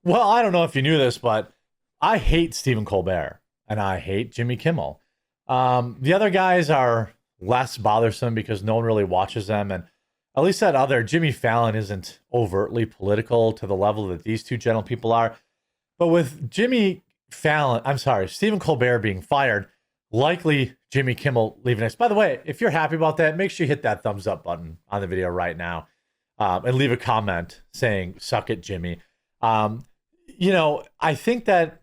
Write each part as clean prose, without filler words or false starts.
Well, I don't know if you knew this, but I hate Stephen Colbert and I hate Jimmy Kimmel. The other guys are less bothersome because no one really watches them. And at least that other Jimmy Fallon isn't overtly political to the level that these two gentle people are. But with Stephen Colbert being fired, likely Jimmy Kimmel leaving next. By the way, if you're happy about that, make sure you hit that thumbs up button on the video right now, and leave a comment saying, suck it, Jimmy. I think that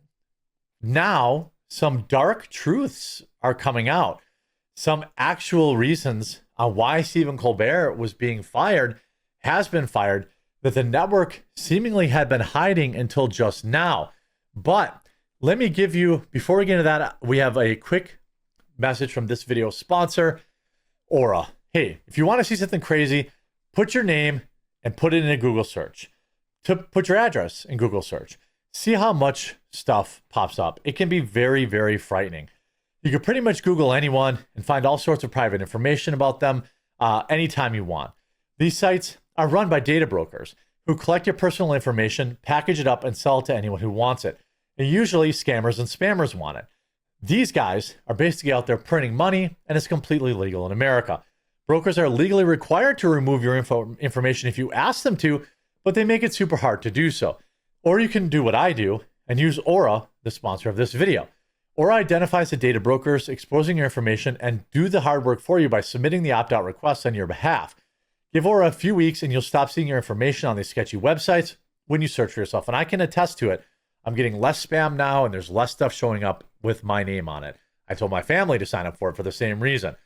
now some dark truths are coming out. Some actual reasons on why Stephen Colbert was being fired, has been fired, that the network seemingly had been hiding until just now. But let me give you, before we get into that, we have a quick message from this video sponsor, Aura. Hey, if you want to see something crazy, put your name and put it in a Google search. Put your address in Google search. See how much stuff pops up. It can be very, very frightening. You can pretty much Google anyone and find all sorts of private information about them anytime you want. These sites are run by data brokers who collect your personal information, package it up, and sell it to anyone who wants it. And usually scammers and spammers want it. These guys are basically out there printing money, and it's completely legal in America. Brokers are legally required to remove your information if you ask them to, but they make it super hard to do so. Or you can do what I do and use Aura, the sponsor of this video. Aura identifies the data brokers exposing your information and do the hard work for you by submitting the opt-out request on your behalf. Give Aura a few weeks and you'll stop seeing your information on these sketchy websites when you search for yourself. And I can attest to it. I'm getting less spam now and there's less stuff showing up with my name on it. I told my family to sign up for it for the same reason.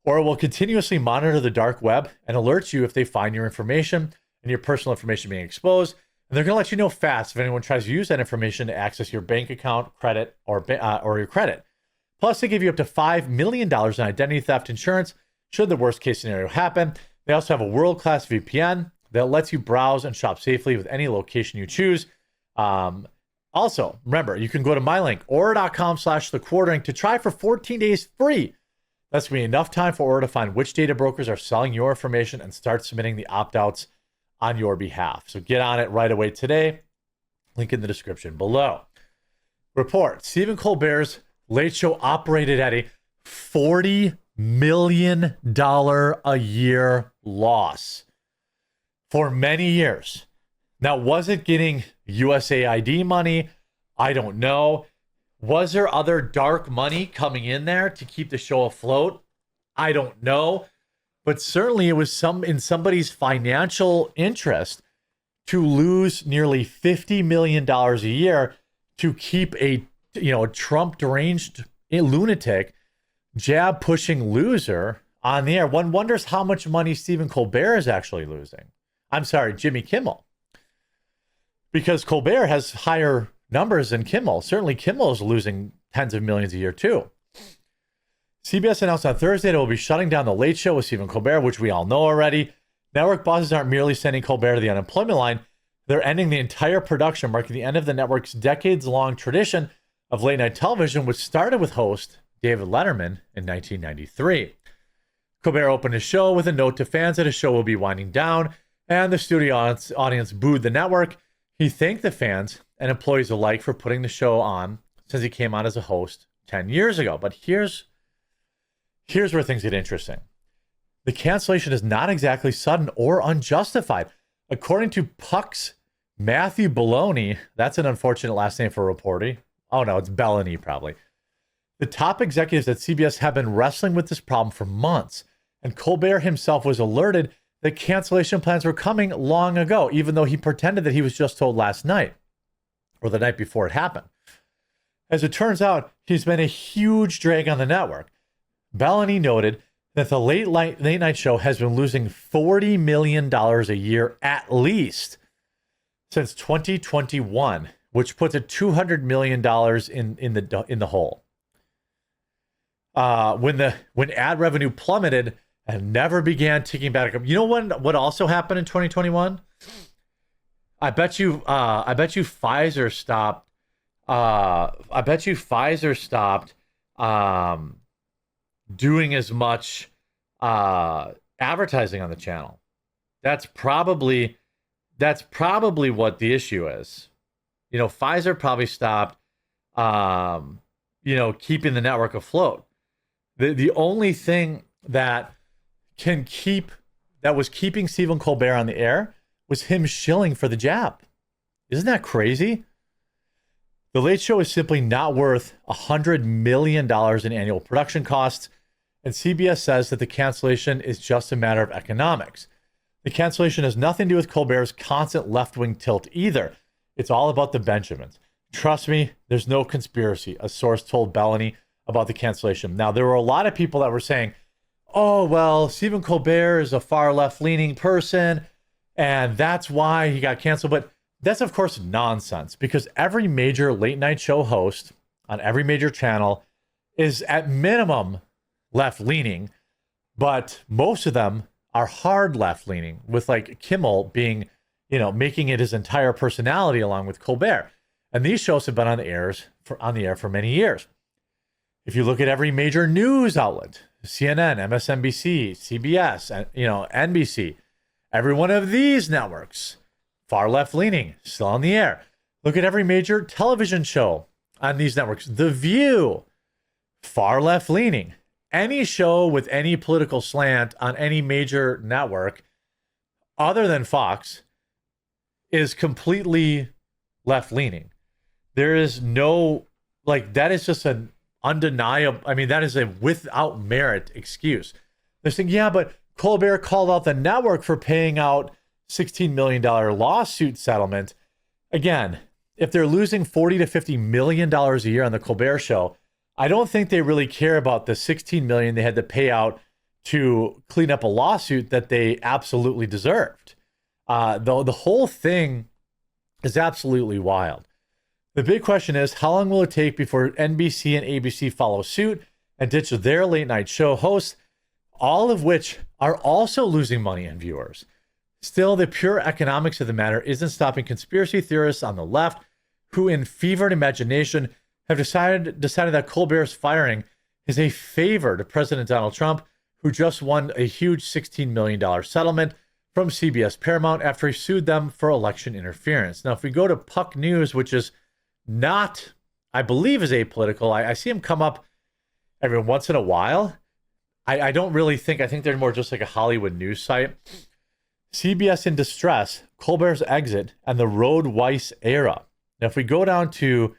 Aura will continuously monitor the dark web and alert you if they find your information and your personal information being exposed. And they're going to let you know fast if anyone tries to use that information to access your bank account, credit, or your credit. Plus, they give you up to $5 million in identity theft insurance should the worst case scenario happen. They also have a world-class VPN that lets you browse and shop safely with any location you choose. Also, remember, you can go to my link, aura.com/thequartering to try for 14 days free. That's going to be enough time for Aura to find which data brokers are selling your information and start submitting the opt-outs on your behalf. So get on it right away today. Link in the description below. Report: Stephen Colbert's Late Show operated at a $40 million a year loss for many years. Now, was it getting USAID money? I don't know. Was there other dark money coming in there to keep the show afloat? I don't know. But certainly it was in somebody's financial interest to lose nearly $50 million a year to keep a Trump deranged lunatic, jab pushing loser on the air. One wonders how much money Stephen Colbert is actually losing. I'm sorry, Jimmy Kimmel. Because Colbert has higher numbers than Kimmel. Certainly Kimmel is losing tens of millions a year too. CBS announced on Thursday that it will be shutting down The Late Show with Stephen Colbert, which we all know already. Network bosses aren't merely sending Colbert to the unemployment line. They're ending the entire production, marking the end of the network's decades-long tradition of late-night television, which started with host David Letterman in 1993. Colbert opened his show with a note to fans that his show will be winding down, and the studio audience booed the network. He thanked the fans and employees alike for putting the show on since he came on as a host 10 years ago. But here's where things get interesting. The cancellation is not exactly sudden or unjustified. According to Puck's Matthew Belloni, that's an unfortunate last name for a reporter. Oh no, it's Bellany probably. The top executives at CBS have been wrestling with this problem for months, and Colbert himself was alerted that cancellation plans were coming long ago, even though he pretended that he was just told last night or the night before it happened. As it turns out, he's been a huge drag on the network. Bellany noted that the late night show has been losing $40 million a year at least since 2021, which puts it $200 million in the hole. When ad revenue plummeted and never began ticking back up. You know what also happened in 2021? I bet you Pfizer stopped. Doing as much advertising on the channel. That's probably what the issue is. Pfizer probably stopped, keeping the network afloat. The only thing that was keeping Stephen Colbert on the air was him shilling for the jab. Isn't that crazy? The Late Show is simply not worth $100 million in annual production costs, and CBS says that the cancellation is just a matter of economics. The cancellation has nothing to do with Colbert's constant left-wing tilt either. It's all about the Benjamins. Trust me, there's no conspiracy, a source told Bellany about the cancellation. Now, there were a lot of people that were saying, oh, well, Stephen Colbert is a far left-leaning person, and that's why he got canceled. But that's, of course, nonsense, because every major late-night show host on every major channel is at minimum left-leaning, but most of them are hard left-leaning, with like Kimmel being, making it his entire personality along with Colbert. And these shows have been on the air for many years. If you look at every major news outlet, CNN, MSNBC, CBS, and NBC, every one of these networks, far left-leaning, still on the air. Look at every major television show on these networks. The View, far left-leaning. Any show with any political slant on any major network other than Fox is completely left-leaning. There is no, that is just an undeniable, that is a without merit excuse. They're saying, yeah, but Colbert called out the network for paying out $16 million lawsuit settlement. Again, if they're losing $40 to $50 million a year on the Colbert Show, I don't think they really care about the $16 million they had to pay out to clean up a lawsuit that they absolutely deserved. Though the whole thing is absolutely wild. The big question is, how long will it take before NBC and ABC follow suit and ditch their late night show hosts, all of which are also losing money and viewers? Still, the pure economics of the matter isn't stopping conspiracy theorists on the left, who in fevered imagination have decided that Colbert's firing is a favor to President Donald Trump, who just won a huge $16 million settlement from CBS Paramount after he sued them for election interference. Now, if we go to Puck News, which is not, I believe, is apolitical, I see him come up every once in a while. I don't really think, I think they're more just like a Hollywood news site. CBS in distress, Colbert's exit, and the Road Weiss era. Now, if we go down to,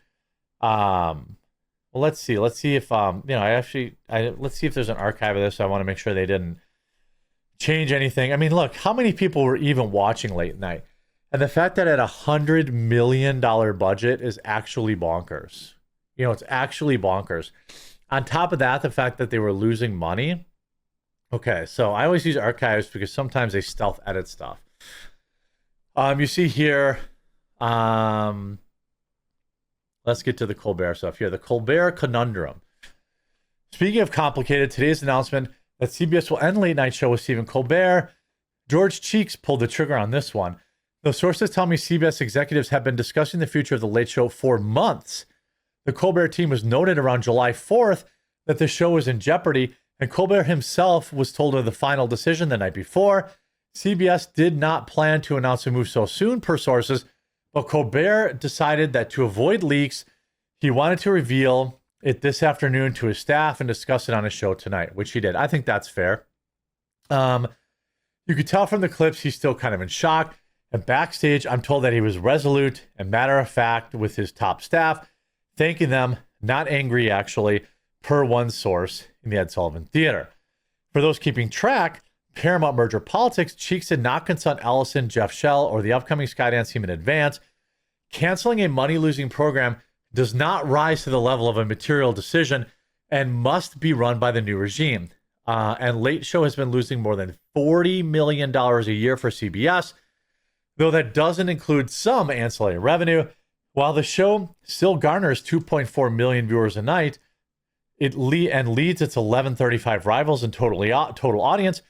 let's see if, let's see if there's an archive of this. I want to make sure they didn't change anything. Look, how many people were even watching late night? And the fact that at $100 million budget is actually bonkers. It's actually bonkers. On top of that, the fact that they were losing money. Okay, so I always use archives because sometimes they stealth edit stuff. You see here, let's get to the Colbert stuff here. The Colbert conundrum. Speaking of complicated, today's announcement that CBS will end late night show with Stephen Colbert. George Cheeks pulled the trigger on this one. The sources tell me CBS executives have been discussing the future of the Late Show for months. The Colbert team was noted around July 4th that the show was in jeopardy, and Colbert himself was told of the final decision the night before. CBS did not plan to announce a move so soon, per sources, but Colbert decided that to avoid leaks, he wanted to reveal it this afternoon to his staff and discuss it on his show tonight, which he did. I think that's fair. You could tell from the clips he's still kind of in shock. And backstage, I'm told that he was resolute and matter-of-fact with his top staff, thanking them, not angry actually, per one source in the Ed Sullivan Theater. For those keeping track, Paramount merger politics, Cheeks did not consult Ellison, Jeff Shell, or the upcoming Skydance team in advance. Canceling a money-losing program does not rise to the level of a material decision and must be run by the new regime. And Late Show has been losing more than $40 million a year for CBS, though that doesn't include some ancillary revenue. While the show still garners 2.4 million viewers a night, it leads its 11:35 rivals in total audience,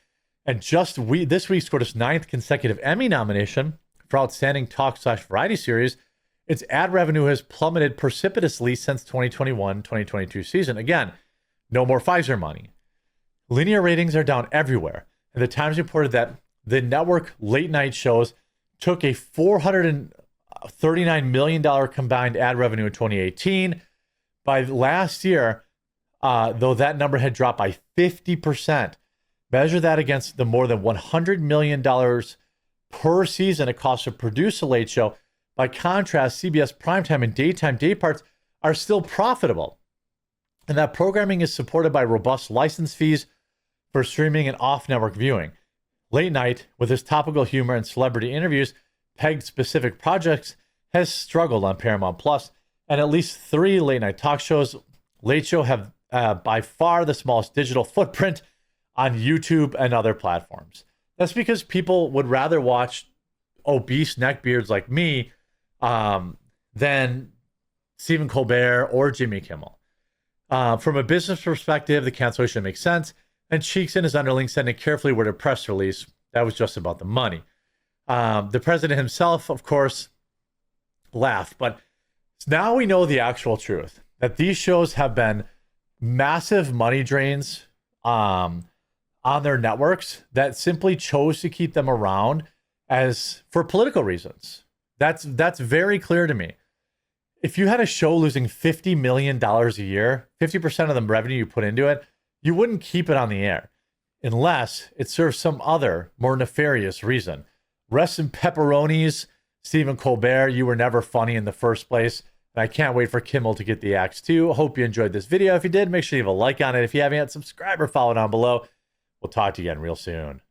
and this week scored its 9th consecutive Emmy nomination for Outstanding Talk/Variety Series. Its ad revenue has plummeted precipitously since 2021-2022 season. Again, no more Pfizer money. Linear ratings are down everywhere, and the Times reported that the network late night shows took a $39 million combined ad revenue in 2018. By last year, though that number had dropped by 50%, measure that against the more than $100 million per season it costs to produce a late show. By contrast, CBS primetime and daytime day parts are still profitable. And that programming is supported by robust license fees for streaming and off-network viewing. Late night, with its topical humor and celebrity interviews, pegged specific projects, has struggled on Paramount Plus, and at least 3 late-night talk shows, Late Show, have by far the smallest digital footprint on YouTube and other platforms. That's because people would rather watch obese neckbeards like me than Stephen Colbert or Jimmy Kimmel. From a business perspective, the cancellation makes sense, and Cheeks and his underlings sent a carefully worded press release that was just about the money. The president himself, of course, laughed, but now we know the actual truth, that these shows have been massive money drains on their networks that simply chose to keep them around as for political reasons. That's very clear to me. If you had a show losing $50 million a year, 50% of the revenue you put into it, you wouldn't keep it on the air unless it serves some other more nefarious reason. Rest in pepperonis, Stephen Colbert. You were never funny in the first place. And I can't wait for Kimmel to get the axe too. Hope you enjoyed this video. If you did, make sure you leave a like on it. If you haven't yet, subscribe or follow down below. We'll talk to you again real soon.